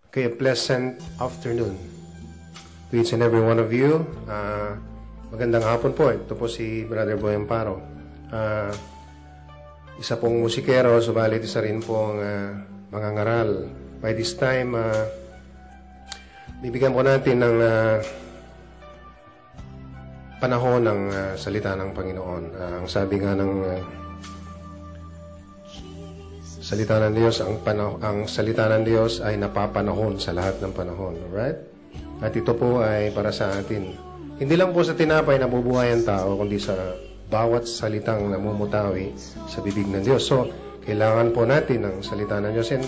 Okay, a pleasant afternoon to each and every one of you. Magandang hapon po. Ito po si Brother Boy Amparo. Isa pong musikero, subalit isa rin pong mangangaral. By this time, bibigyan po natin ng panahon ng salita ng Panginoon. Ang sabi nga ng salita ng Diyos, ang salita ng Diyos ay napapanahon sa lahat ng panahon. Alright? At ito po ay para sa atin. Hindi lang po sa tinapay nabubuhay ang tao, kundi sa bawat salitang namumutawi sa bibig ng Diyos. So, kailangan po natin ang salita ng Diyos. And,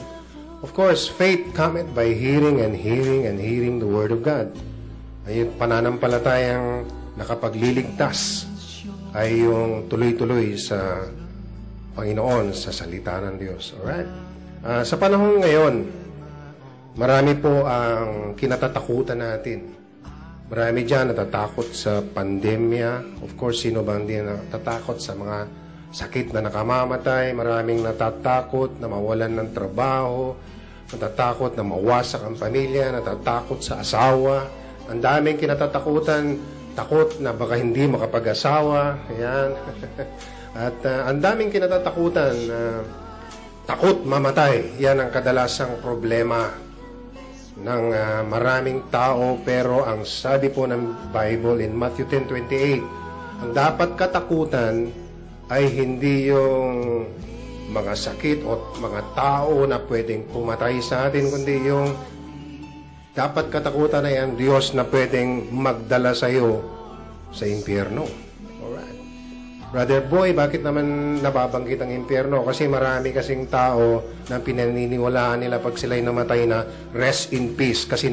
of course, faith cometh by hearing and hearing and hearing the Word of God. Ay pananampalatayang nakapagliligtas ay yung tuloy-tuloy sa Panginoon, sa salita ng Diyos. Alright? Sa panahon ngayon, marami po ang kinatatakutan natin. Marami dyan natatakot sa pandemya. Of course, sino bang hindi natatakot sa mga sakit na nakamamatay? Maraming natatakot na mawalan ng trabaho, natatakot na mawasak ang pamilya, natatakot sa asawa. Ang daming kinatatakutan, takot na baka hindi makapag-asawa. Ayan. At ang daming kinatatakutan, takot mamatay. Yan ang kadalasang problema ng maraming tao. Pero ang sabi po ng Bible in Matthew 10:28, ang dapat katakutan ay hindi yung mga sakit o mga tao na pwedeng pumatay sa atin, kundi yung dapat katakutan ay ang Diyos na pwedeng magdala sa iyo sa impyerno. Brother Boy, bakit naman nababanggit ang impyerno? Kasi marami kasing tao na pinaniniwalaan nila pag sila'y namatay na rest in peace. Kasi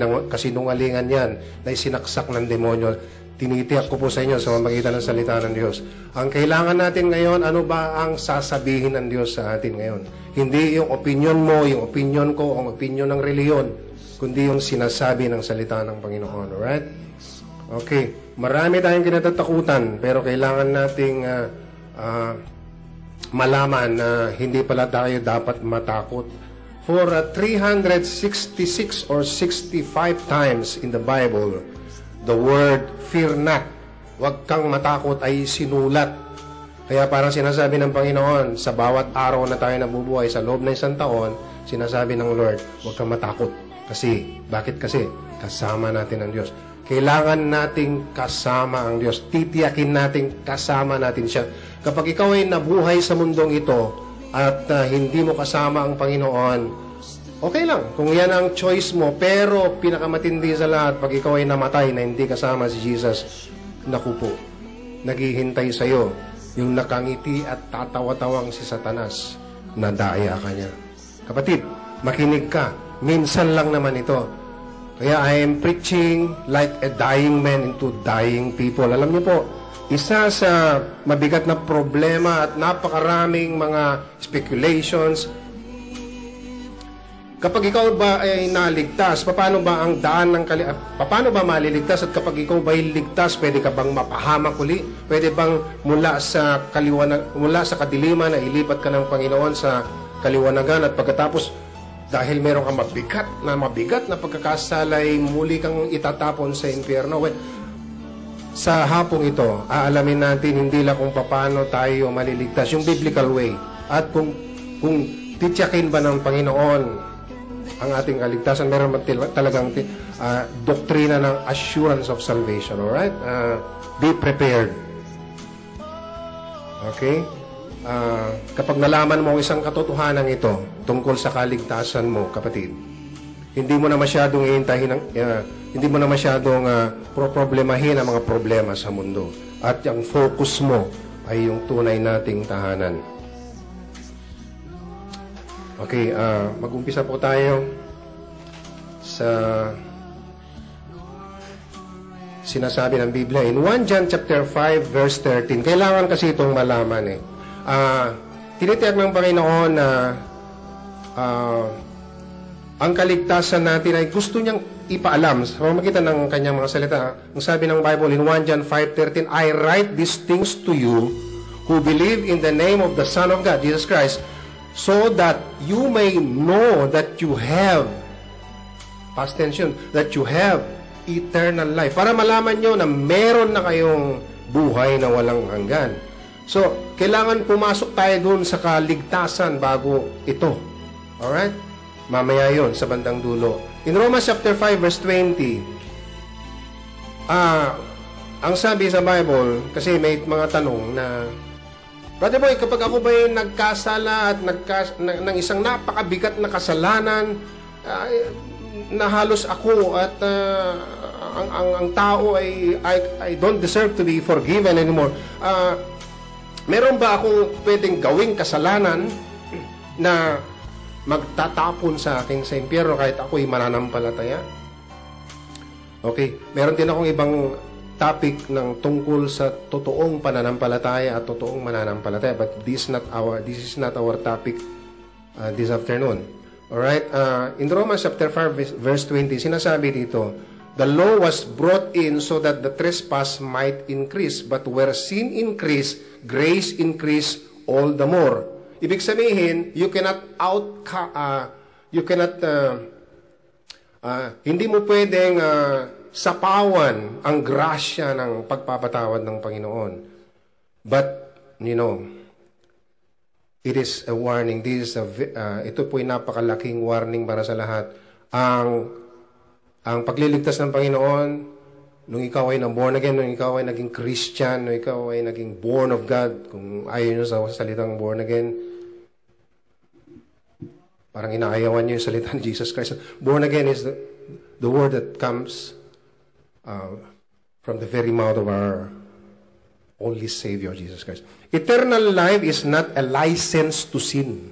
nungalingan yan na isinaksak ng demonyo. Tinitiyak ko po sa inyo sa pamamagitan ng salita ng Diyos. Ang kailangan natin ngayon, ano ba ang sasabihin ng Diyos sa atin ngayon? Hindi yung opinion mo, yung opinion ko, ang opinion ng reliyon, kundi yung sinasabi ng salita ng Panginoon. Alright? Okay. Marami tayong kinatatakutan, pero kailangan nating malaman na hindi pala tayo dapat matakot. For 366 or 65 times in the Bible, the word fear not, huwag kang matakot, ay sinulat. Kaya parang sinasabi ng Panginoon, sa bawat araw na tayo nabubuhay sa loob ng isang taon, sinasabi ng Lord, huwag kang matakot. Kasi, bakit kasi? Kasama natin ang Diyos. Kailangan nating kasama ang Diyos. Titiyakin nating kasama natin siya. Kapag ikaw ay nabuhay sa mundong ito at hindi mo kasama ang Panginoon, okay lang. Kung yan ang choice mo, pero pinakamatindi sa lahat, pag ikaw ay namatay na hindi kasama si Jesus, naku po, naghihintay sa iyo yung nakangiti at tatawa-tawang si Satanas na daya ka niya. Kapatid, makinig ka. Minsan lang naman ito. Kaya I am preaching like a dying man into dying people. Alam niyo po, isa sa mabigat na problema at napakaraming mga speculations. Kapag ikaw ba ay naligtas, paano ba ang daan ng paano ba maliligtas? At kapag ikaw ba ay ligtas, pwede ka bang mapahamak uli? Pwede bang mula sa kadiliman na ilipat ka ng Panginoon sa kaliwanagan at pagkatapos dahil meron kang mabigat na pagkakasala ay muli kang itatapon sa impyerno? Well, sa hapong ito, aalamin natin hindi lang kung paano tayo maliligtas, yung biblical way, at kung titiyakin ba ng Panginoon ang ating kaligtasan. Meron talagang doktrina ng assurance of salvation. Alright? Be prepared. Okay? Kapag nalaman mo isang katotohanan ito tungkol sa kaligtasan mo, kapatid, hindi mo na masyadong hindi mo na masyadong problemahin ang mga problema sa mundo. At ang focus mo ay yung tunay nating tahanan. Okay, mag-umpisa po tayo sa sinasabi ng Biblia. In 1 John chapter 5 verse 13, kailangan kasi itong malaman tinitiyak ng Panginoon na ang kaligtasan natin ay gusto niyang ipaalam sa pamamagitan ng kanyang mga salita. Ang sabi ng Bible in 1 John 5:13, I write these things to you who believe in the name of the Son of God, Jesus Christ, so that you may know that you have Past tense yun. That you have eternal life. Para malaman nyo na meron na kayong buhay na walang hanggan. So, kailangan pumasok tayo dun sa kaligtasan bago ito. Alright? Mamaya yun sa bandang dulo. In Romans chapter 5 verse 20, ang sabi sa Bible, kasi may mga tanong na, Brother Boy, kapag ako ba'y nagkasala at ng isang napakabigat na kasalanan, na halos ako at ang tao ay I don't deserve to be forgiven anymore. Meron ba akong pwedeng gawing kasalanan na magtatapon sa akin sa impyerno kahit ako'y mananampalataya? Okay, meron din akong ibang topic ng tungkol sa totoong pananampalataya at totoong mananampalataya, but this is not our topic this afternoon. Alright, in Romans chapter 5 verse 20, sinasabi dito, the law was brought in so that the trespass might increase, but where sin increased, grace increased all the more. Ibig sabihin, hindi mo pwedeng sapawan ang grasya ng pagpapatawad ng Panginoon. But, it is a warning. Ito po'y napakalaking warning para sa lahat. Ang pagliligtas ng Panginoon, nung ikaw ay born again, nung ikaw ay naging Christian, nung ikaw ay naging born of God, kung ayaw nyo sa salitang born again, parang inaayawan nyo yung salita ni Jesus Christ. Born again is the word that comes from the very mouth of our only Savior, Jesus Christ. Eternal life is not a license to sin.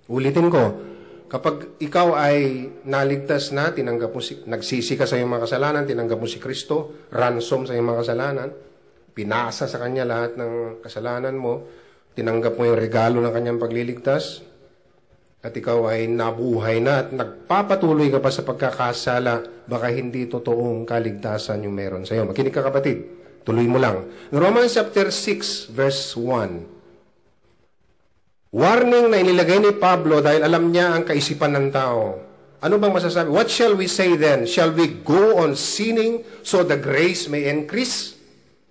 Ulitin ko, kapag ikaw ay naligtas na, nagsisi ka sa iyong mga kasalanan, tinanggap mo si Kristo, ransom sa iyong mga kasalanan, pinasa sa Kanya lahat ng kasalanan mo, tinanggap mo yung regalo ng Kanyang pagliligtas, at ikaw ay nabuhay na at nagpapatuloy ka pa sa pagkakasala, baka hindi totoong kaligtasan yung meron sa iyo. Makinig ka, kapatid. Tuloy mo lang. In Romans chapter 6 verse 1, warning na inilagay ni Pablo dahil alam niya ang kaisipan ng tao. Ano bang masasabi? What shall we say then? Shall we go on sinning so the grace may increase?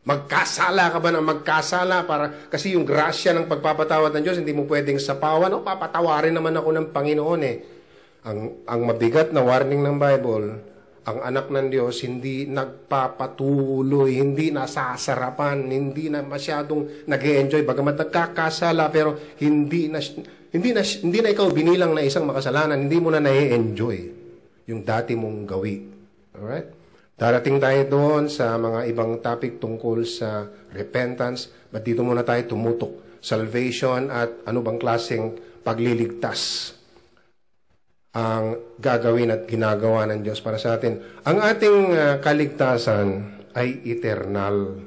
Magkasala ka ba ng magkasala kasi yung grasya ng pagpapatawad ng Diyos hindi mo pwedeng sapawan? O papatawarin naman ako ng Panginoon eh. Ang mabigat na warning ng Bible, ang anak ng Diyos hindi nagpapatuloy, hindi nasasarapan, hindi na masyadong nag-e-enjoy. Bagamat nagkakasala pero hindi na ikaw binilang na isang makasalanan, hindi mo na na-enjoy yung dati mong gawi. Alright? Darating tayo doon sa mga ibang topic tungkol sa repentance, but dito muna tayo tumutok. Salvation at ano bang klaseng pagliligtas ang gagawin at ginagawa ng Diyos para sa atin. Ang ating kaligtasan ay eternal.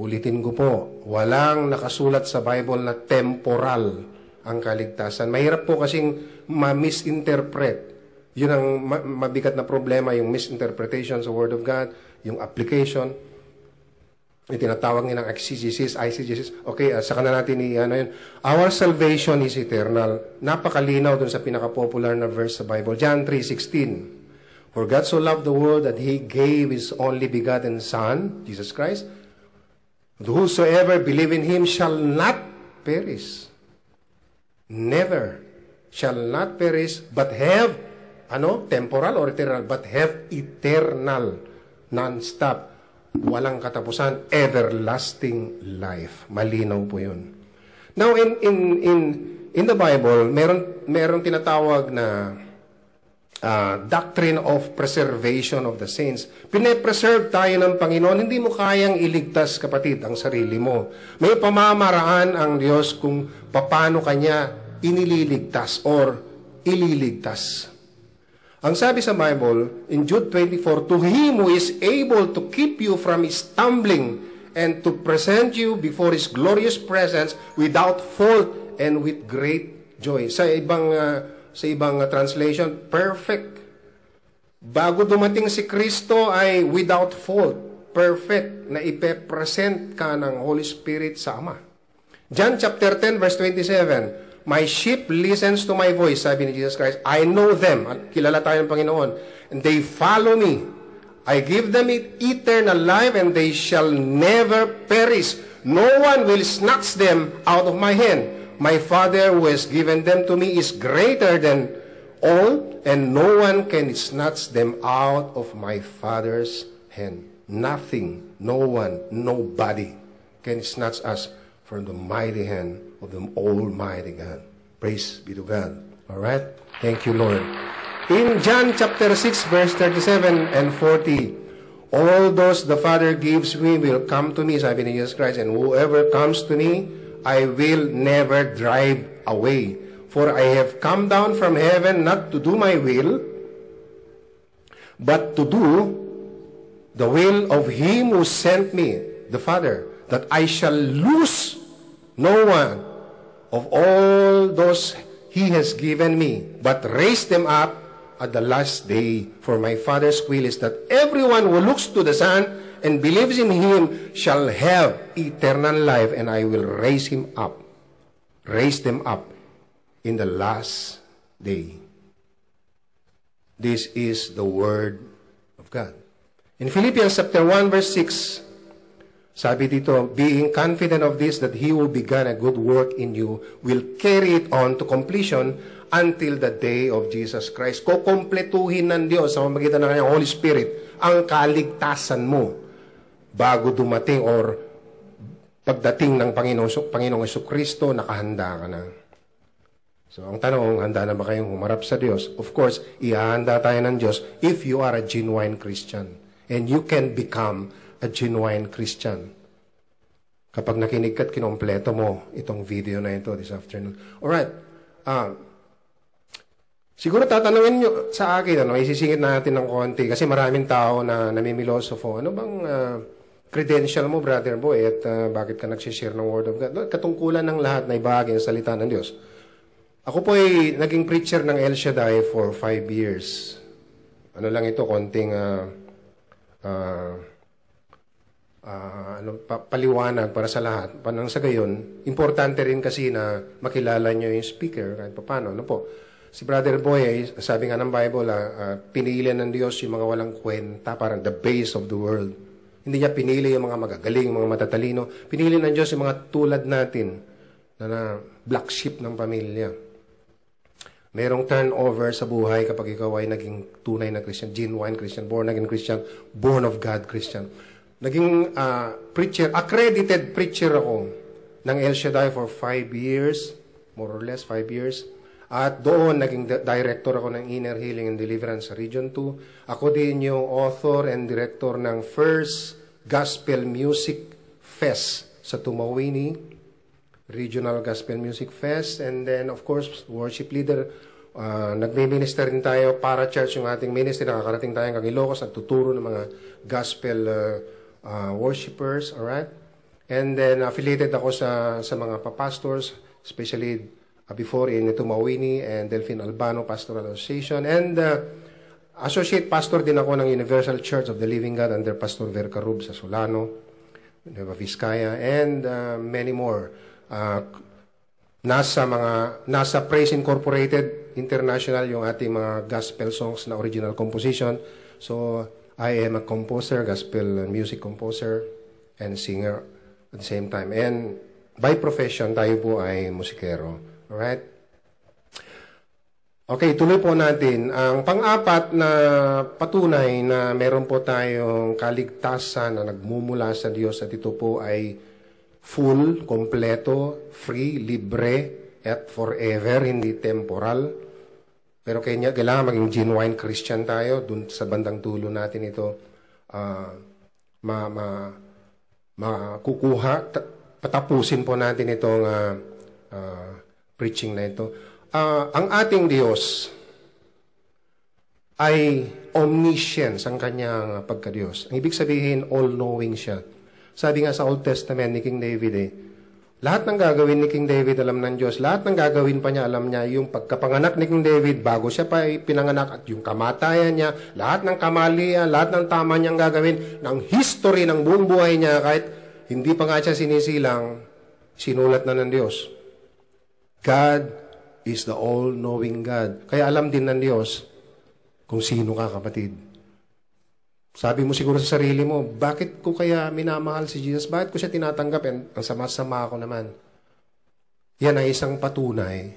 Ulitin ko po, walang nakasulat sa Bible na temporal ang kaligtasan. Mahirap po kasing ma-misinterpret. Yun ang mabigat na problema, yung misinterpretation sa Word of God, yung application, yung tinatawag nilang exegesis. Okay, saka na natin yun. Our salvation is eternal. Napakalinaw dun sa pinaka-popular na verse sa Bible. John 3:16. For God so loved the world that He gave His only begotten Son, Jesus Christ, whosoever believe in Him shall not perish. Never shall not perish, but have temporal or eternal, but have eternal, non-stop, walang katapusan, everlasting life. Malinaw po yun. Now, in the Bible, meron tinatawag na doctrine of preservation of the saints. Pine-preserve tayo ng Panginoon. Hindi mo kayang iligtas, kapatid, ang sarili mo. May pamamaraan ang Diyos kung paano Kanya inililigtas or ililigtas. Ang sabi sa Bible, in Jude 24, to Him who is able to keep you from stumbling and to present you before His glorious presence without fault and with great joy. Sa ibang translation, perfect. Bago dumating si Kristo ay without fault, perfect, na ipe-present ka ng Holy Spirit sa Ama. John chapter 10 verse 27, My sheep listens to my voice, sabi ni Jesus Christ. I know them. Kilala tayo ng Panginoon. And they follow me. I give them eternal life, and they shall never perish. No one will snatch them out of my hand. My Father who has given them to me is greater than all, and no one can snatch them out of my Father's hand. Nothing, no one, nobody can snatch us from the mighty hand of the Almighty God. Praise be to God. All right? Thank you, Lord. In John chapter 6, verse 37 and 40, all those the Father gives me will come to me, sabi ni Jesus Christ, and whoever comes to me, I will never drive away. For I have come down from heaven not to do my will, but to do the will of Him who sent me, the Father, that I shall lose no one of all those He has given me, but raise them up at the last day. For my Father's will is that everyone who looks to the Son and believes in Him shall have eternal life, and I will raise them up in the last day. This is the Word of God. In Philippians chapter 1, verse 6, sabi dito, being confident of this, that He who began a good work in you will carry it on to completion until the day of Jesus Christ. Kukumpletuhin ng Diyos sa pamamagitan ng kanyang Holy Spirit ang kaligtasan mo bago dumating or pagdating ng Panginoong Jesucristo, nakahanda ka na. So, ang tanong, handa na ba kayong humarap sa Diyos? Of course, ihahanda tayo ng Diyos if you are a genuine Christian. And you can become a genuine Christian. Kapag nakinig ka at kinompleto mo itong video na ito this afternoon. Alright. Siguro tatanungin nyo sa akin, isisingit natin ng konti kasi maraming tao na namimilosofo. Ano bang credential mo, brother boy, at bakit ka nagsishare ng Word of God? Katungkulan ng lahat na ibahagi ng salita ng Diyos. Ako po ay naging preacher ng El Shaddai for 5 years. Ano lang ito, konting paliwanag para sa lahat. Panang sa gayon, importante rin kasi na makilala nyo yung speaker kahit paano. Ano po? Si Brother Boy, sabi nga ng Bible, pinili ng Diyos yung mga walang kwenta, parang the base of the world. Hindi niya pinili yung mga magagaling, yung mga matatalino. Pinili ng Diyos yung mga tulad natin na black sheep ng pamilya. Merong turnover sa buhay kapag ikaw ay naging tunay na Christian, genuine Christian, born again Christian, born of God Christian. Naging preacher, accredited preacher ako ng El Shaddai for 5 years, more or less 5 years. At doon, naging director ako ng Inner Healing and Deliverance sa Region 2. Ako din yung author and director ng First Gospel Music Fest sa Tumawini, Regional Gospel Music Fest. And then, of course, worship leader. Nagme-minister din tayo para church yung ating ministry. Nakakarating tayo ng Ilocos, nagtuturo ng mga gospel worshipers. Alright? And then, affiliated ako sa mga papastors, especially before in Tumawini and Delphine Albano Pastoral Association. And associate pastor din ako ng Universal Church of the Living God under Pastor Ver Carub sa Solano, Nueva Vizcaya, and many more. Nasa Praise Incorporated International yung ating mga gospel songs na original composition. So, I am a composer, gospel music composer, and singer at the same time. And by profession, tayo po ay musikero. Alright? Okay, tuloy po natin. Ang pang-apat na patunay na meron po tayong kaligtasan na nagmumula sa Diyos at ito po ay full, kompleto, free, libre, at forever, hindi temporal. Pero kailangan maging genuine Christian tayo. Dun sa bandang dulo natin ito, makukuha, patapusin po natin itong preaching na ito. Ang ating Diyos ay omniscience ang kanyang pagka-Diyos. Ang ibig sabihin, all-knowing siya. Sabi nga sa Old Testament ni King David, lahat ng gagawin ni King David alam ng Diyos. Lahat ng gagawin pa niya alam niya. Yung pagkapanganak ni King David, bago siya pa pinanganak, at yung kamatayan niya, lahat ng kamalian, lahat ng tama niyang gagawin, ng history ng buong buhay niya, kahit hindi pa nga siya sinisilang, sinulat na ng Diyos. God is the all-knowing God. Kaya alam din ng Diyos kung sino ka, kapatid. Sabi mo siguro sa sarili mo, bakit ko kaya minamahal si Jesus? Bakit ko siya tinatanggap? Ang sama-sama ako naman. Yan ay isang patunay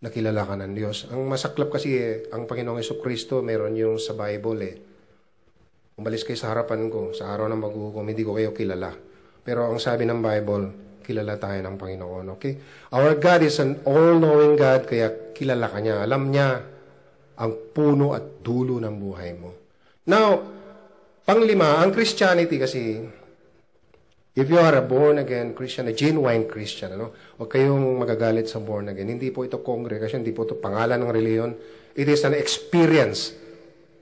na kilala ka ng Diyos. Ang masaklap kasi ang Panginoong Jesucristo, meron yung sa Bible umalis kayo sa harapan ko, sa araw ng maghuhukom, hindi ko kayo kilala. Pero ang sabi ng Bible, kilala tayo ng Panginoon, okay? Our God is an all-knowing God, kaya kilala ka niya. Alam niya ang puno at dulo ng buhay mo. Now, panglima, ang Christianity kasi, if you are a born-again Christian, a genuine Christian, huwag kayong magagalit sa born-again. Hindi po ito congregation, hindi po ito pangalan ng reliyon. It is an experience,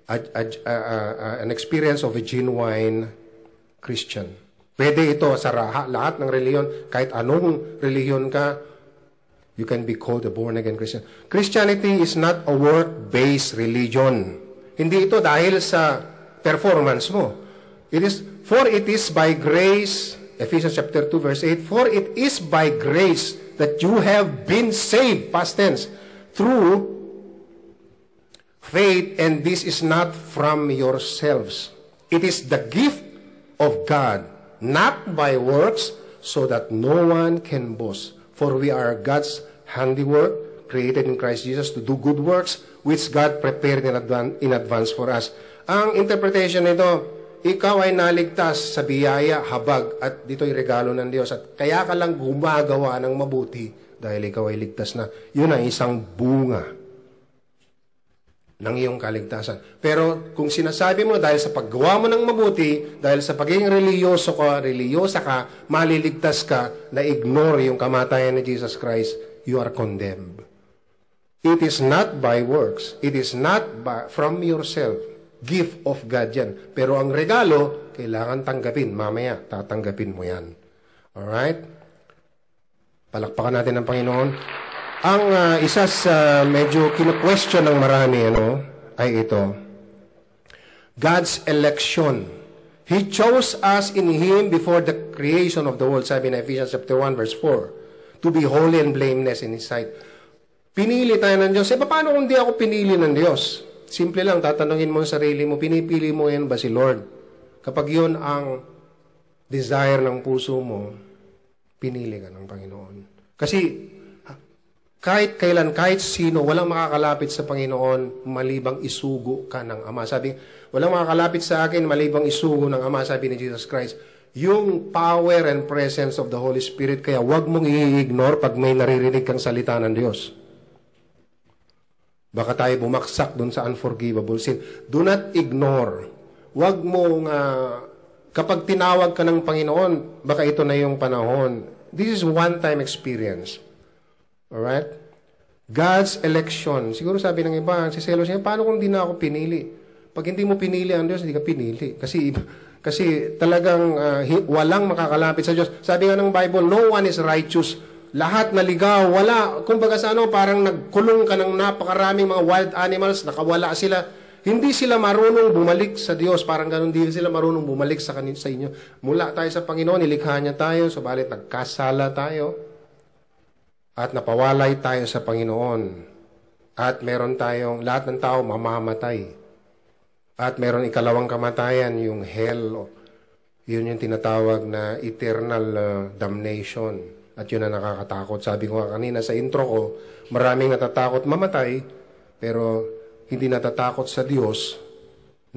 an experience of a genuine Christian. Pwede ito sa lahat ng reliyon, kahit anong reliyon ka, you can be called a born-again Christian. Christianity is not a work-based religion. Hindi ito dahil sa performance mo. For it is by grace, Ephesians chapter 2 verse 8, for it is by grace that you have been saved, past tense, through faith, and this is not from yourselves. It is the gift of God, not by works, so that no one can boast. For we are God's handiwork, created in Christ Jesus to do good works, which God prepared in advance for us. Ang interpretation nito, ikaw ay naligtas sa biyaya, habag, at dito'y regalo ng Diyos. At kaya ka lang gumagawa ng mabuti dahil ikaw ay ligtas na. Yun ay isang bunga ng iyong kaligtasan. Pero kung sinasabi mo dahil sa paggawa mo ng mabuti, dahil sa pagiging religyosa ka, maliligtas ka, na ignore yung kamatayan ni Jesus Christ, you are condemned. It is not by works. It is not from yourself. Gift of God yan. Pero ang regalo, kailangan tanggapin. Mamaya, tatanggapin mo yan. Alright? Palakpakan natin ang Panginoon. Ang isa sa medyo kinu-question ng marami, ay ito. God's election. He chose us in Him before the creation of the world, sabi na Ephesians chapter 1 verse 4, to be holy and blameless in His sight. Pinili tayo ng Diyos. Paano kung di ako pinili ng Diyos? Simple lang, tatanungin mo sa sarili mo, pinipili mo yan ba si Lord? Kapag yun ang desire ng puso mo, pinili ka ng Panginoon. Kasi, kahit kailan, kahit sino, walang makakalapit sa Panginoon malibang isugo ka ng Ama. Sabi, walang makakalapit sa akin malibang isugo ng Ama, sabi ni Jesus Christ. Yung power and presence of the Holy Spirit, kaya wag mong i-ignore pag may naririnig kang salita ng Diyos. Baka tayo bumaksak dun sa unforgivable sin. Do not ignore. Wag mong, kapag tinawag ka ng Panginoon, baka ito na yung panahon. This is one-time experience. Alright? God's election. Siguro sabi ng iba, si Selos niya, paano kung di na ako pinili? Pag hindi mo pinili ang Diyos, hindi ka pinili. Kasi talagang walang makakalapit sa Diyos. Sabi nga ng Bible, no one is righteous. Lahat naligaw, wala. Kumbaga sa parang nagkulong ka ng napakaraming mga wild animals, nakawala sila. Hindi sila marunong bumalik sa Diyos. Parang ganun, hindi sila marunong bumalik sa inyo. Mula tayo sa Panginoon, nilikha niya tayo, subalit nagkasala tayo. At napawalay tayo sa Panginoon. At meron tayong, lahat ng tao mamamatay. At meron ikalawang kamatayan, yung hell. Yun yung tinatawag na eternal damnation. At yun na nakakatakot. Sabi ko kanina sa intro ko, maraming natatakot mamatay, pero hindi natatakot sa Diyos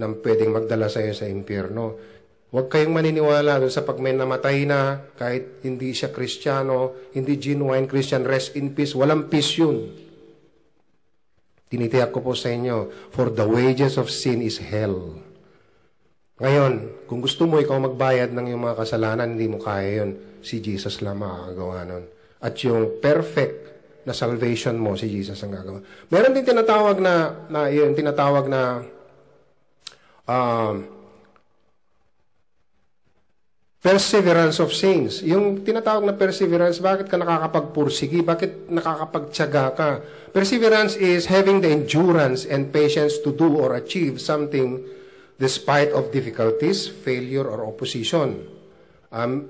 na pwedeng magdala sa iyo sa impyerno. Huwag kayong maniniwala doon sa pag may namatay na, kahit hindi siya Kristiyano, hindi genuine Christian, rest in peace. Walang peace yun. Tinitiyak ko po sa inyo, for the wages of sin is hell. Ngayon, kung gusto mo ikaw magbayad ng iyong mga kasalanan, hindi mo kaya yun. Si Jesus lang makakagawa nun. At yung perfect na salvation mo, si Jesus ang gagawa. Meron din tinatawag na perseverance of saints. Yung tinatawag na perseverance, bakit ka nakakapagpursigi? Bakit nakakapagtyaga ka? Perseverance is having the endurance and patience to do or achieve something despite of difficulties, failure, or opposition.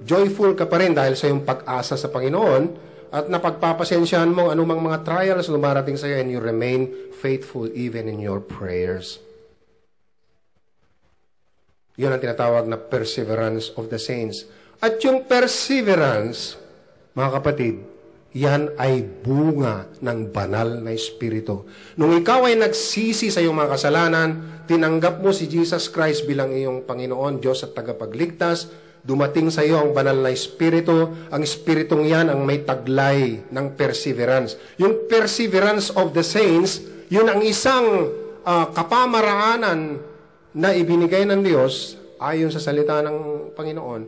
Joyful ka pa rin dahil sa iyong pag-asa sa Panginoon at napagpapasensyahan mo ang anumang mga trials lumarating sa iyo, and you remain faithful even in your prayers. Yun ang tinatawag na perseverance of the saints. At yung perseverance, mga kapatid, yan ay bunga ng banal na Espiritu. Nung ikaw ay nagsisi sa iyong mga kasalanan, tinanggap mo si Jesus Christ bilang iyong Panginoon, Diyos at tagapagligtas, dumating sa iyo ang banal na Espiritu. Ang Espiritong yan ang may taglay ng perseverance. Yung perseverance of the saints, yun ang isang kapamaraanan na ibinigay ng Diyos ayon sa salita ng Panginoon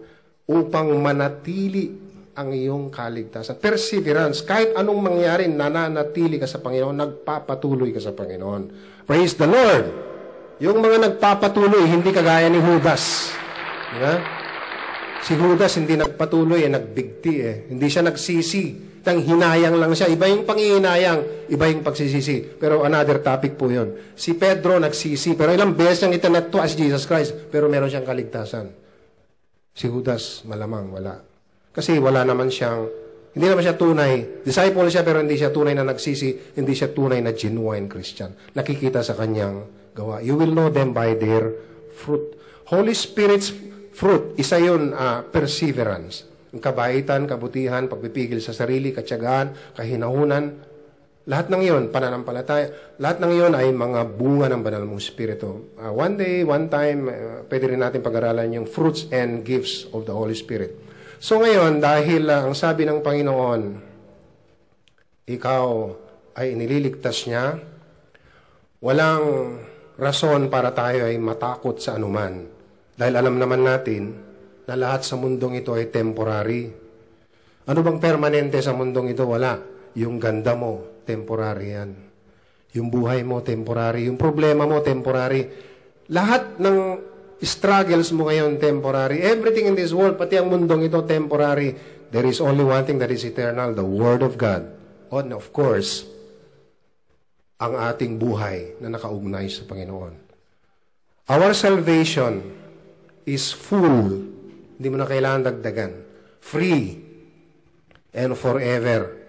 upang manatili ang iyong kaligtasan. Perseverance. Kahit anong mangyari, nananatili ka sa Panginoon, nagpapatuloy ka sa Panginoon. Praise the Lord! Yung mga nagpapatuloy, hindi kagaya ni Judas. Diba? Si Judas hindi nagpatuloy, nagbigti . Hindi siya nagsisi. Tang hinayang lang siya. Iba yung panghihinayang, iba yung pagsisisi. Pero another topic po yun. Si Pedro nagsisi, pero ilang beses niyang itinato as Jesus Christ, pero meron siyang kaligtasan. Si Judas, malamang wala. Kasi wala naman siyang, hindi naman siya tunay. Disciple siya pero hindi siya tunay na nagsisi, hindi siya tunay na genuine Christian. Nakikita sa kanyang gawa. You will know them by their fruit. Holy Spirit's fruit, isa yun, perseverance. Ang kabaitan, kabutihan, pagpipigil sa sarili, katyagaan, kahinahunan, lahat ng iyon, pananampalataya, lahat ng iyon ay mga bunga ng banal mong Espiritu. One day, one time, pwede rin natin pag-aralan yung fruits and gifts of the Holy Spirit. So ngayon, dahil ang sabi ng Panginoon, ikaw ay nililigtas niya, walang rason para tayo ay matakot sa anuman. Dahil alam naman natin na lahat sa mundong ito ay temporary. Ano bang permanente sa mundong ito? Wala. Yung ganda mo, temporary yan. Yung buhay mo, temporary. Yung problema mo, temporary. Lahat ng struggles mo ngayon, temporary. Everything in this world, pati ang mundong ito, temporary. There is only one thing that is eternal, the Word of God. And of course, ang ating buhay na nakaugnay sa Panginoon. Our salvation is full. Hindi mo na kailangan dagdagan. Free and forever.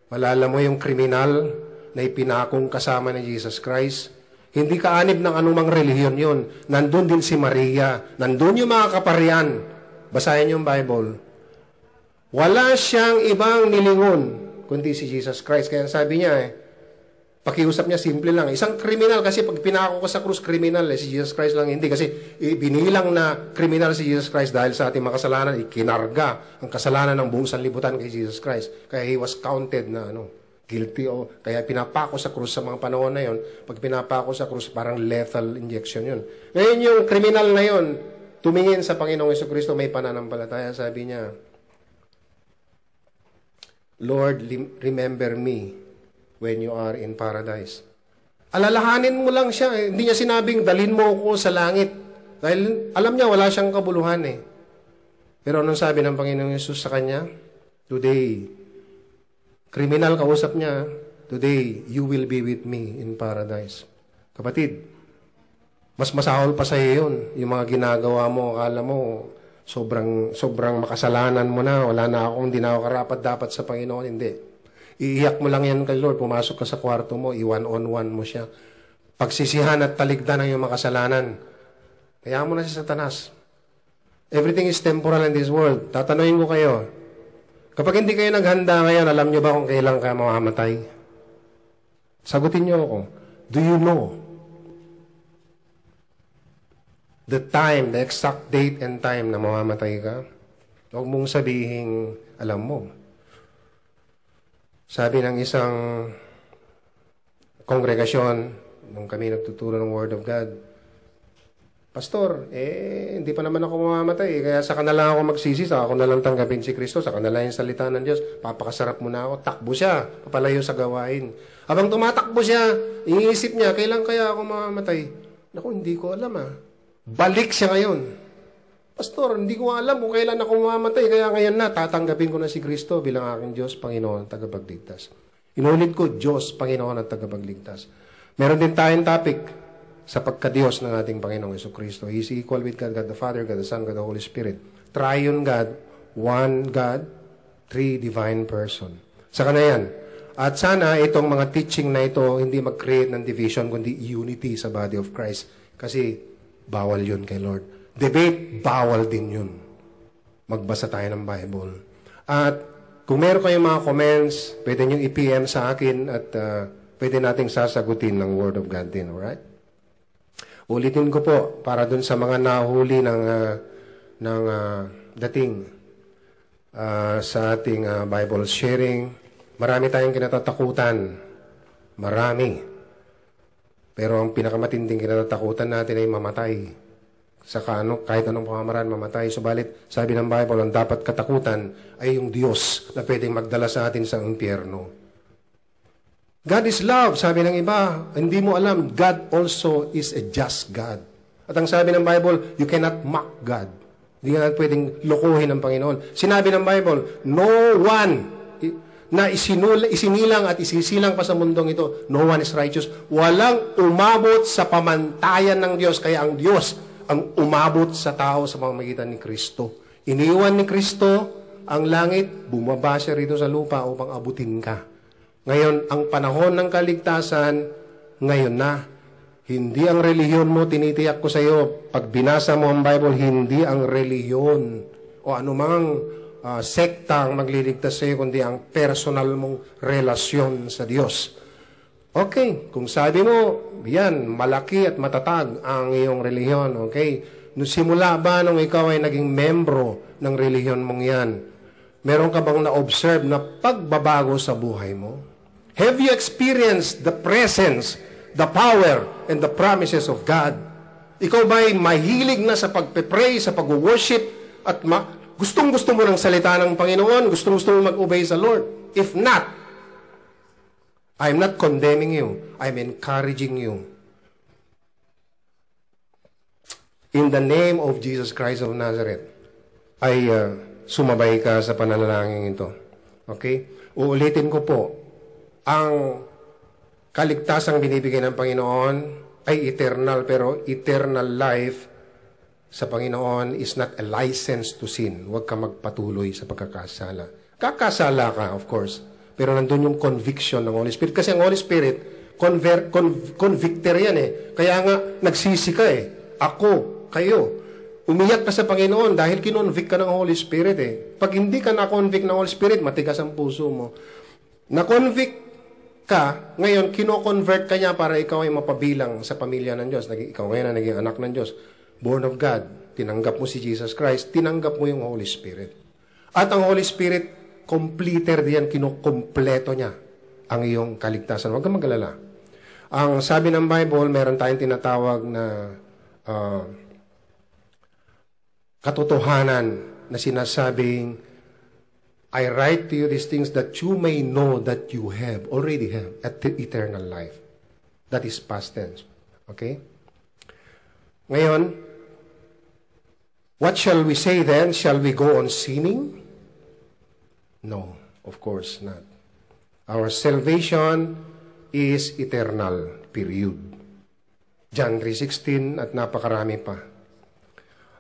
Malala mo yung kriminal na ipinakong kasama ni Jesus Christ. Hindi kaanib ng anumang relihiyon yun. Nandun din si Maria. Nandun yung mga kaparian. Basahin yung Bible. Wala siyang ibang nilingon kundi si Jesus Christ. Kaya sabi niya, pakiusap niya, simple lang. Isang kriminal, kasi pag pinako ko sa krus, kriminal. Si Jesus Christ lang hindi. Kasi binilang na kriminal si Jesus Christ dahil sa ating mga kasalanan, ikinarga ang kasalanan ng buong sanlibutan kay Jesus Christ. Kaya he was counted na guilty o kaya pinapako sa krus sa mga panahon na yon. Pag pinapako sa krus, parang lethal injection yun. Ngayon yung kriminal na yon, tumingin sa Panginoong Jesucristo, may pananampalataya. Sabi niya, Lord, remember me when you are in paradise. Alalahanin mo lang siya. Hindi niya sinabing, dalhin mo ako sa langit. Dahil alam niya, wala siyang kabuluhan . Pero anong sabi ng Panginoong Yesus sa kanya? Today, kriminal, kausap niya, today, you will be with me in paradise. Kapatid, mas masahol pa sa iyo yun. Yung mga ginagawa mo, akala mo, sobrang makasalanan mo na, wala na akong, hindi na ako karapat-dapat sa Panginoon. Hindi. Iiyak mo lang yan kay Lord, pumasok ka sa kwarto mo, i-one-on-one mo siya. Pagsisihan at taligdan ng iyong makasalanan. Kaya mo na si Satanas. Everything is temporal in this world. Tatanungin ko kayo, kapag hindi kayo naghanda ngayon, alam nyo ba kung kailan kayo mamamatay? Sagutin nyo ako. Do you know the time, the exact date and time na mamamatay ka? Huwag mong sabihin, alam mo. Sabi ng isang kongregasyon, nung kami nagtuturo ng Word of God, Pastor, hindi pa naman ako mamamatay. Kaya saka na lang ako magsisi, saka ako na lang tanggapin si Kristo, saka na lang yung salita ng Diyos. Papakasarap mo na ako. Takbo siya, papalayo sa gawain. Habang tumatakbo siya, iniisip niya, kailan kaya ako mamamatay? Naku, hindi ko alam . Balik siya ngayon. Pastor, hindi ko alam kung kailan ako mamamatay. Kaya ngayon na, tatanggapin ko na si Kristo bilang aking Diyos, Panginoon, tagapagligtas. Inulit ko, Diyos, Panginoon at tagapagligtas. Meron din tayong topic sa pagka-Diyos ng ating Panginoong Jesucristo. He is equal with God, God the Father, God the Son, God the Holy Spirit. Triune God, one God, three divine person. Saka na yan. At sana itong mga teaching na ito hindi mag-create ng division kundi unity sa body of Christ. Kasi bawal yun kay Lord. Debate, bawal din yun. Magbasa tayo ng Bible. At kung meron kayong mga comments, pwede nyo i-PM sa akin at pwede nating sasagutin ng Word of God din. Alright? Ulitin ko po para dun sa mga nahuli ng dating sa ating Bible sharing. Marami tayong kinatatakutan. Marami. Pero ang pinakamatinding kinatatakutan natin ay mamatay. Kahit anong pamamaraan, mamatay. Subalit, sabi ng Bible, ang dapat katakutan ay yung Diyos na pwedeng magdala sa atin sa impyerno. God is love, sabi ng iba. Hindi mo alam, God also is a just God. At ang sabi ng Bible, you cannot mock God. Hindi ka pwedeng lokohin ng Panginoon. Sinabi ng Bible, no one na isinilang at isisilang pa sa mundong ito, no one is righteous. Walang umabot sa pamantayan ng Diyos, kaya ang Diyos ang umabot sa tao sa pamamagitan ni Kristo. Iniwan ni Kristo ang langit, bumaba siya rito sa lupa upang abutin ka. Ngayon, ang panahon ng kaligtasan, ngayon na. Hindi ang relihiyon mo, tinitiyak ko sa iyo, pag binasa mo ang Bible, hindi ang relihiyon o anumang sekta ang magliligtas sa iyo, kundi ang personal mong relasyon sa Diyos. Okay, kung sabi mo, yan, malaki at matatag ang iyong relihiyon, okay? Nung simula ba nung ikaw ay naging membro ng relihiyon mong yan, meron ka bang na-observe na pagbabago sa buhay mo? Have you experienced the presence, the power, and the promises of God? Ikaw ba ay mahilig na sa pagpe-pray, sa pag-worship, at gustong-gusto mo ng salita ng Panginoon, gustong-gusto mo mag-obey sa Lord? If not, I'm not condemning you. I'm encouraging you. In the name of Jesus Christ of Nazareth, ay sumabay ka sa panalangin ito. Okay? Uulitin ko po, ang kaligtasang binibigay ng Panginoon ay eternal, pero eternal life sa Panginoon is not a license to sin. Huwag ka magpatuloy sa pagkakasala. Kakasala ka, of course, pero nandun yung conviction ng Holy Spirit. Kasi ang Holy Spirit, convictor yan eh. Kaya nga, nagsisi ka eh. Ako, kayo. Umiyak ka sa Panginoon dahil kinonvict ka ng Holy Spirit eh. Pag hindi ka na-convict ng Holy Spirit, matigas ang puso mo. Na-convict ka, ngayon, kino-convert ka niya para ikaw ay mapabilang sa pamilya ng Diyos. Ikaw ngayon na naging anak ng Diyos. Born of God. Tinanggap mo si Jesus Christ. Tinanggap mo yung Holy Spirit. At ang Holy Spirit, completer diyan, kinukompleto niya ang iyong kaligtasan. Huwag kang mag-alala. Ang sabi ng Bible, meron tayong tinatawag na katotohanan na sinasabing, I write to you these things that you may know that you already have eternal life. That is past tense. Okay? Ngayon, what shall we say then? Shall we go on sinning? No, of course not. Our salvation is eternal, period. John 3:16 at napakarami pa.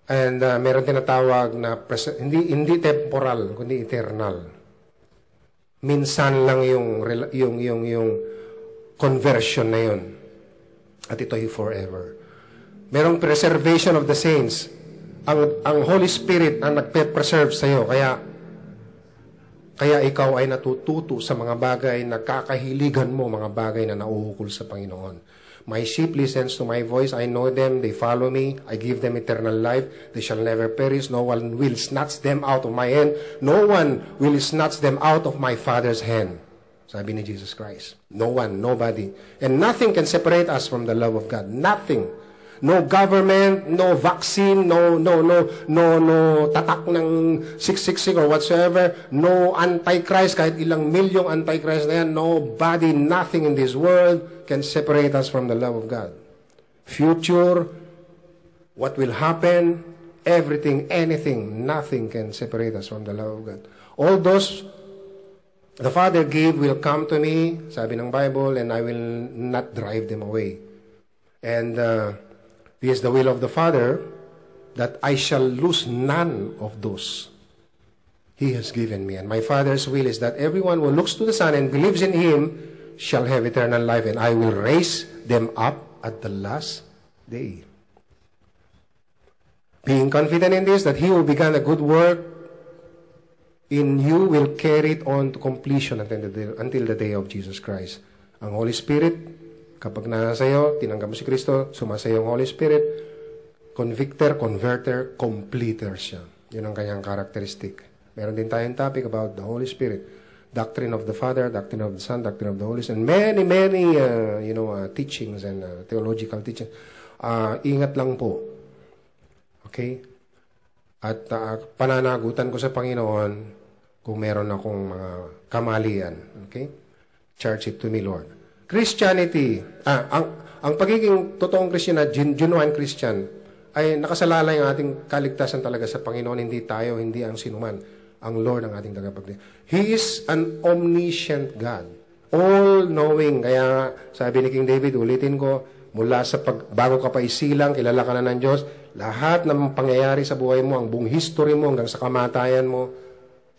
And meron tinatawag na hindi temporal kundi eternal. Minsan lang yung conversion na yun. At ito ay forever. Merong preservation of the saints. Ang Holy Spirit ang nagpe-preserve sa iyo, kaya ikaw ay natututo sa mga bagay na kakahiligan mo, mga bagay na nauukol sa Panginoon. My sheep listens to my voice. I know them. They follow me. I give them eternal life. They shall never perish. No one will snatch them out of my hand. No one will snatch them out of my Father's hand. Sabi ni Jesus Christ. No one, nobody. And nothing can separate us from the love of God. Nothing. No government, no vaccine, no tatak ng 666 or whatsoever, no antichrist, kahit ilang milyong antichrist na yan, nobody, nothing in this world can separate us from the love of God. Future, what will happen, everything, anything, nothing can separate us from the love of God. All those the Father gave will come to me, sabi ng Bible, and I will not drive them away. And this is the will of the Father, that I shall lose none of those He has given me. And my Father's will is that everyone who looks to the Son and believes in Him shall have eternal life, and I will raise them up at the last day. Being confident in this, that He who began a good work in you will carry it on to completion until the day of Jesus Christ. Ang Holy Spirit, kapag nasa iyo, tinanggap mo si Kristo, sumasayo ang Holy Spirit, convictor, converter, completer siya. Yun ang kanyang karakteristik. Meron din tayong topic about the Holy Spirit. Doctrine of the Father, doctrine of the Son, doctrine of the Holy Spirit, and many teachings and theological teachings. Ingat lang po. Okay? At pananagutan ko sa Panginoon kung meron akong mga kamalian. Okay? Charge it to me, Lord. Christianity, ang pagiging totoong Christian na genuine Christian, ay nakasalalay ang ating kaligtasan talaga sa Panginoon, hindi tayo, hindi ang sinuman. Ang Lord ang ating tagapagligtas. He is an omniscient God. All-knowing. Kaya sabi ni King David, ulitin ko, mula sa bago ka pa isilang, kilala ka na ng Diyos, lahat ng pangyayari sa buhay mo, ang buong history mo hanggang sa kamatayan mo,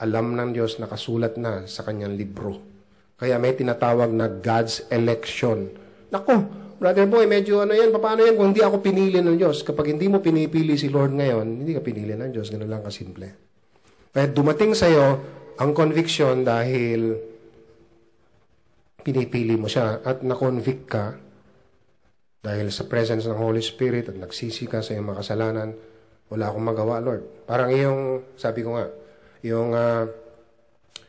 alam ng Diyos, nakasulat na sa kanyang libro. Kaya may tinatawag na God's election. Naku, brother boy, medyo yan, paano yan kung hindi ako pinili ng Diyos? Kapag hindi mo pinipili si Lord ngayon, hindi ka pinili ng Diyos. Ganun lang kasimple. Kaya dumating sa'yo ang conviction dahil pinipili mo siya at na-convict ka dahil sa presence ng Holy Spirit at nagsisi ka sa iyong mga kasalanan, wala akong magawa, Lord. Parang yung, sabi ko nga, yung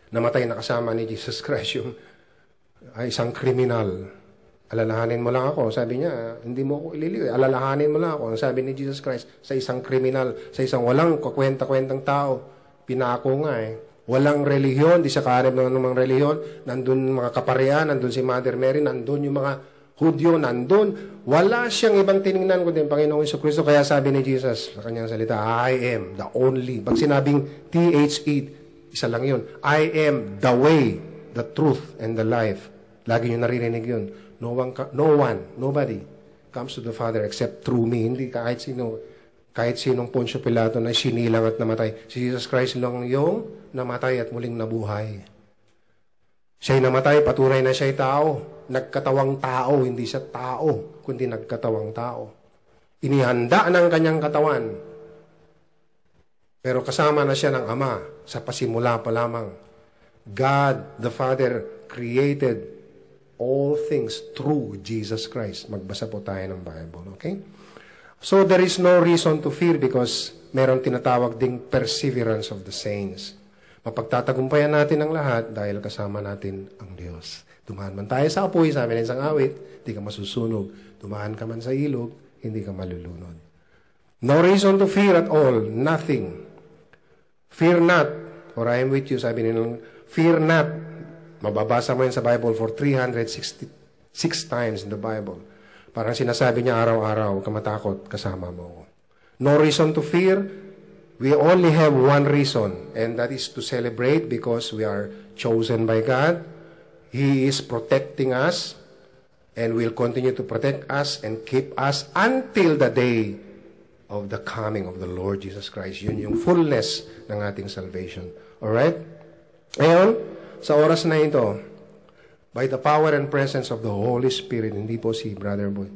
namatay na kasama ni Jesus Christ, yung isang kriminal. Alalahanin mo lang ako. Sabi niya, hindi mo ako ililiw. Alalahanin mo lang ako. Ang sabi ni Jesus Christ, sa isang kriminal, sa isang walang kakwenta-kwentang tao, pinako nga Walang relihiyon, di sa karib ng mga relihiyon, nandun mga kaparian, nandun si Mother Mary, nandun yung mga Hudyo, nandun. Wala siyang ibang tiningnan kundi ang Panginoong Jesucristo. Kaya sabi ni Jesus sa kanyang salita, I am the only. Pag sinabing THE, isa lang yun. I am the way, the truth, and the life. Lagi nyo naririnig yun. No one, nobody comes to the Father except through me. Hindi kahit sinong Poncio Pilato na sinilang at namatay. Si Jesus Christ lang yung namatay at muling nabuhay. Siya'y namatay, patunay na siya'y tao. Nagkatawang tao, hindi siya tao, kundi nagkatawang tao. Inihanda ng kanyang katawan. Pero kasama na siya ng Ama sa pasimula pa lamang. God, the Father, created all things through Jesus Christ. Magbasa po tayo ng Bible, okay? So there is no reason to fear because meron tinatawag ding perseverance of the saints. Mapagtatagumpayan natin ang lahat dahil kasama natin ang Diyos. Dumaan man tayo sa apoy, sabi ng isang awit, hindi ka masusunog. Dumaan ka man sa ilog, hindi ka malulunod. No reason to fear at all. Nothing. Fear not, for I am with you, sabi nilang, fear not. Mababasa mo yan sa Bible for 366 times in the Bible. Parang sinasabi niya araw-araw, huwag ka matakot, kasama mo ako. No reason to fear. We only have one reason, and that is to celebrate because we are chosen by God. He is protecting us, and will continue to protect us and keep us until the day of the coming of the Lord Jesus Christ. Yun yung fullness ng ating salvation. Alright? Ngayon, sa oras na ito, by the power and presence of the Holy Spirit, hindi po si Brother Boy,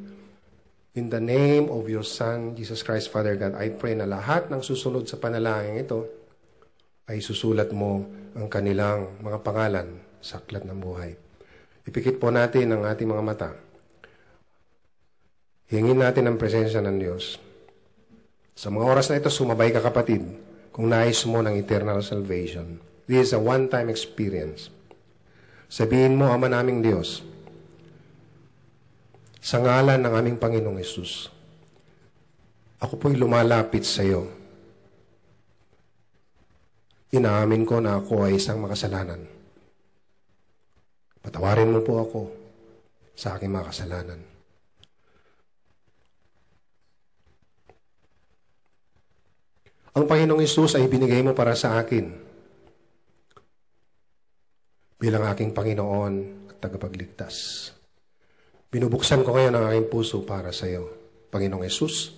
in the name of your Son, Jesus Christ, Father God, I pray na lahat ng susunod sa panalangin ito ay susulat mo ang kanilang mga pangalan sa aklat ng buhay. Ipikit po natin ang ating mga mata. Hingin natin ang presensya ng Diyos. Sa mga oras na ito, sumabay ka kapatid kung nais mo ng eternal salvation. This is a one-time experience. Sabihin mo, Ama naming Diyos, sa ngalan ng aming Panginoong Hesus, ako po'y lumalapit sa iyo. Inaamin ko na ako ay isang makasalanan. Patawarin mo po ako sa aking mga kasalanan. Ang Panginoong Hesus ay binigay mo para sa akin bilang aking Panginoon at tagapagligtas. Binubuksan ko ngayon ang aking puso para sa iyo. Panginoong Hesus,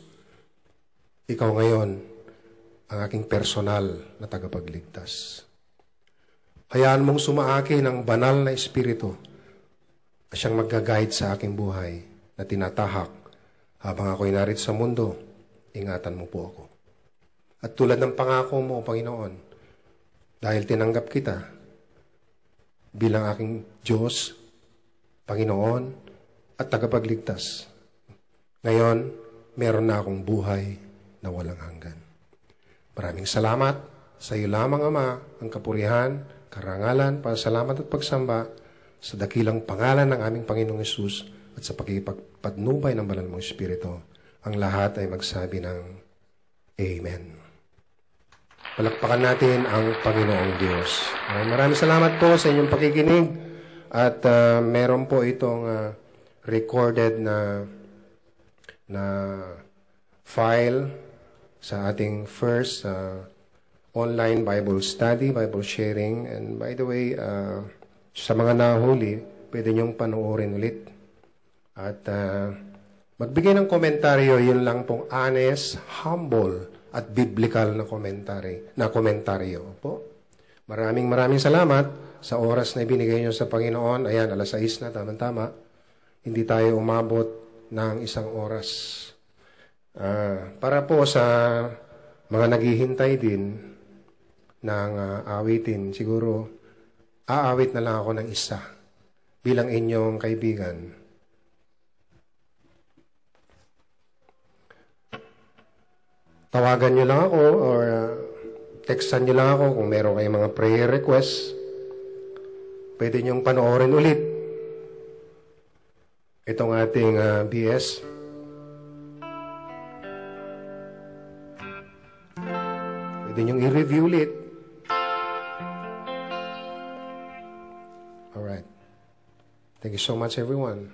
ikaw ngayon ang aking personal na tagapagligtas. Hayaan mong sumaaki ng banal na Espiritu na siyang mag-guide sa aking buhay na tinatahak habang ako'y narito sa mundo, ingatan mo po ako. At tulad ng pangako mo, Panginoon, dahil tinanggap kita bilang aking Diyos, Panginoon, at tagapagligtas, ngayon, meron na akong buhay na walang hanggan. Maraming salamat sa iyo lamang, Ama, ang kapurihan, karangalan, pasalamat at pagsamba sa dakilang pangalan ng aming Panginoong Hesus at sa pagpagpatnubay ng banal mong Espiritu. Ang lahat ay magsabi ng Amen. Palakpakan natin ang Panginoong Diyos. Maraming salamat po sa inyong pakikinig at meron po itong recorded na file sa ating first online Bible study, Bible sharing. And by the way, sa mga nahuli, pwede niyong panoorin ulit. At magbigay ng komentaryo, yun lang pong honest, humble, at biblical na komentaryo po. Maraming salamat sa oras na ibinigay niyo sa Panginoon. Ayan, 6:00 na, tama-tama. Hindi tayo umabot ng 1 oras. Para po sa mga naghihintay din ng awitin, siguro aawit na lang ako ng isa bilang inyong kaibigan. Tawagan nyo lang ako or textan nyo lang ako kung meron kayong mga prayer requests. Pwede nyong panoorin ulit itong ating BS. Pwede nyong i-review ulit. Alright. Thank you so much, everyone.